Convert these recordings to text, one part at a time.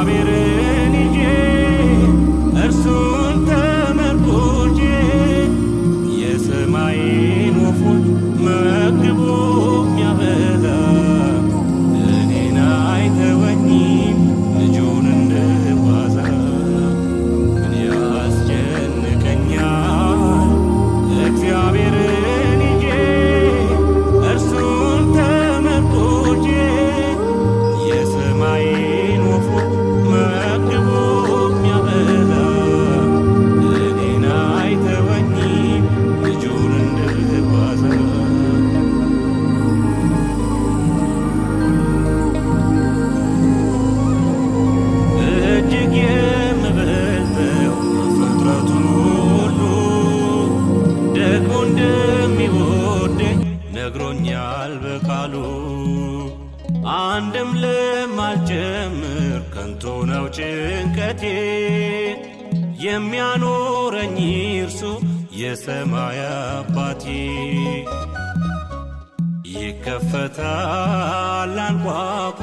እግዚአብሔርን ይዤ እርሱን ተመርኩዤ የሰማይን ወፎች መግቦ የሚያበላ እኔን አይተወኝም ልጁን እንደዋዛ ምን ያስጨንቀኛል እግዚአብሔርን ይዤ እርሱን ተመርኩዤ የሰማይን ወፎች መግቦ የሚያበላ እኔን አይተወኝም ልጁን እንደዋዛ እጅግ የምበልጠው ፍጥረቱን ሁሉ ደግሞ እንደሚወደኝ ነግሮኛል በቃሉ አንድም ለማልጨምር ከንቱ ነው ጭንቀቴ የሚያኖረኝ እርሱ የሰማይ አባቴ ይከፈታል አንኳኩ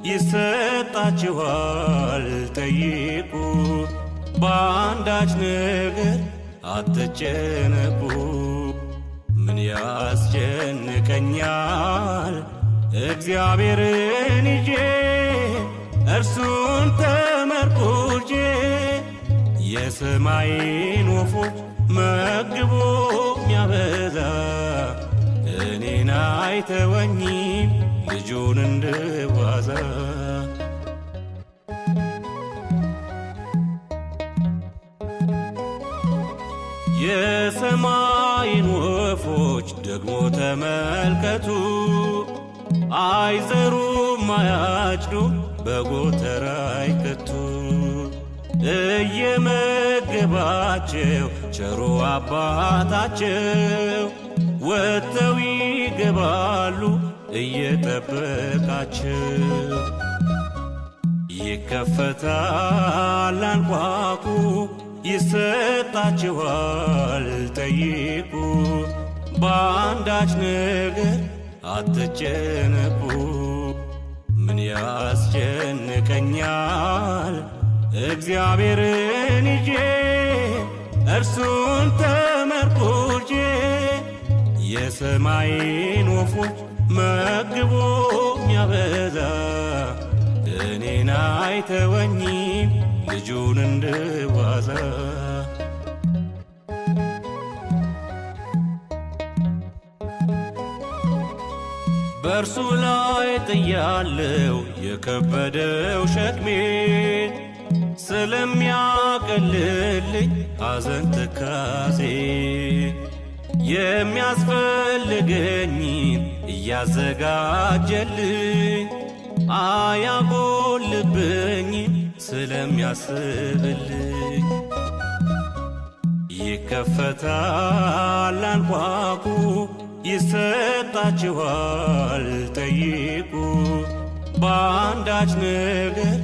ይሰጣችኋል ጠይቁ በአንዳች ነገር አትጨነቁ ምን ያስጨንቀኛል እግዚአብሔርን ይዤ እርሱን ተመርኩዤ የሰማይን ወፎች መግቦ የሚያበላ እኔን አይተወኝም ልጁን እንደዋዛ የሰማይን ወፎች ደግሞ ተመልከቱ አይዘሩም አያጭዱም በጎተራ አይከቱ እየመገባቸው ቸሩ አባታቸው ወጥተው ይገባሉ እየጠበቃቸው ይከፈታል አንኳኩ ይሰጣችኋል ጠይቁ በአንዳች ነገር አትጨነቁ ምን ያስጨንቀኛል እግዚአብሔርን ይዤ እርሱን ተመርኩዤ የሰማይን ወፎች መግቦ የሚያበላ እኔን አይተወኝም ልጁን እንደዋዛ በእርሱ ላይ ጥያለው የከበደው ሸክሜ ስለሚያቀልልኝ ሐዘን ትካዜ የሚያስፈልገኝን እያዘጋጀልኝ አያጎልብኝም ስለሚያስብልኝ ይከፈታል አንኳኩ ይሰጣችኋል ጠይቁ በአንዳች ነገር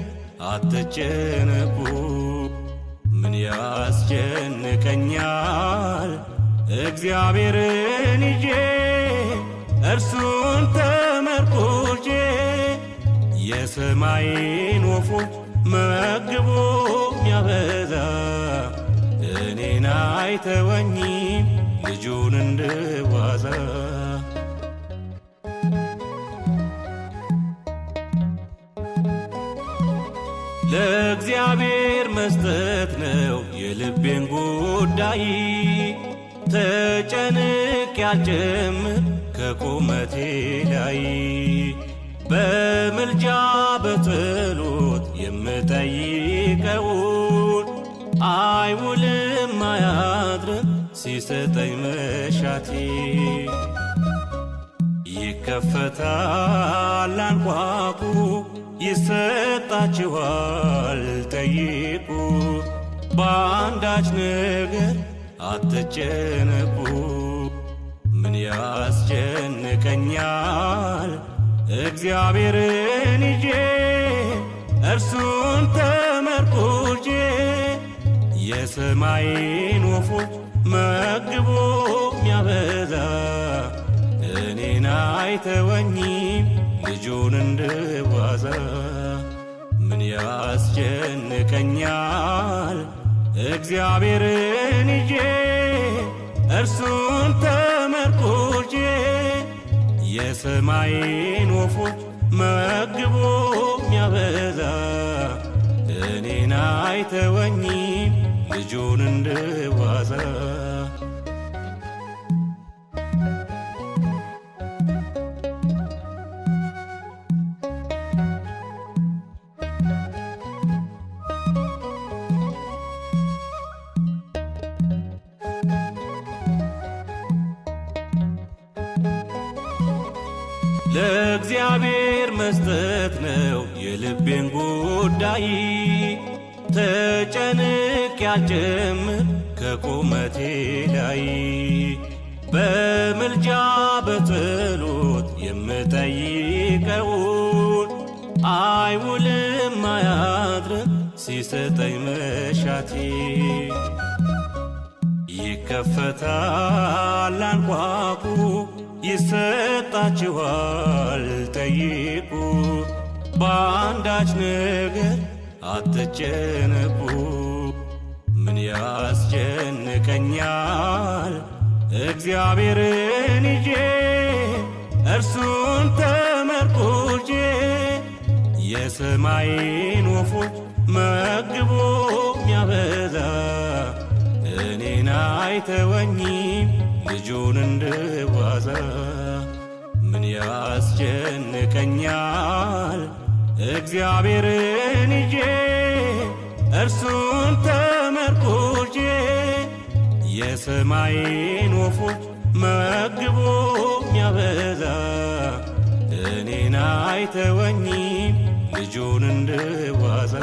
አትጨነቁ ምን ያስጨንቀኛል እግዚአብሔርን ይዤ እርሱን ተመርኩዤ የሰማይን ወፎች መግቦ የሚያበላ እኔን አይተወኝም ልጁን እንደዋዛ ለእግዚአብሔር መስጠት ነው የልቤን ጉዳይ ተጨንቄ አልጀምር ከቁመቴ ላይ በምልጃ በጸሎት የምጠይቀውን አይውልም አያድርም ሲሰጠኝ መሻቴ ይከፈታል አንኳኩ ይሰጣችኋል ጠይቁ በአንዳች ነገር አትጨነቁ ምን ያስጨንቀኛል እግዚአብሔርን ይዤ እርሱን ተመርኩዤ የሰማይን ወፎች መግቦ የሚያበላ እኔን አይተወኝም ልጁን እንደዋዛ ምን ምን ያስጨንቀኛል? እግዚአብሔርን ይዤ እርሱን ተመርኩዤ የሰማይን ወፎች መግቦ ሚያበዛ እኔን አይተወኝም ልጁን እንደዋዛ። ለእግዚአብሔር መስጠት ነው የልቤን ጉዳይ። ተጨንቄ አልጀምር ከቁመቴ ላይ በምልጃ በጸሎት የምጠይቀውን አይውልም አያድርም ሲሰጠኝ መሻቴ። ይከፈታል አንኳኩ ይሰጣችኋል ጠይቁ። በአንዳች ነገር አትጨነቁ። ምን ያስጨንቀኛል? እግዚአብሔርን ይዤ እርሱን ተመርኩዤ የሰማይን ወፎች መግቦ ሚያበዛ እኔን አይተወኝም ልጁን እንደዋዛ። ምን ያስጨንቀኛል? እግዚአብሔርን ይዤ እርሱን ተመርኩዤ የሰማይን ወፎች መግቦ ሚያበዛ እኔን አይተወኝም ልጁን እንደዋዛ።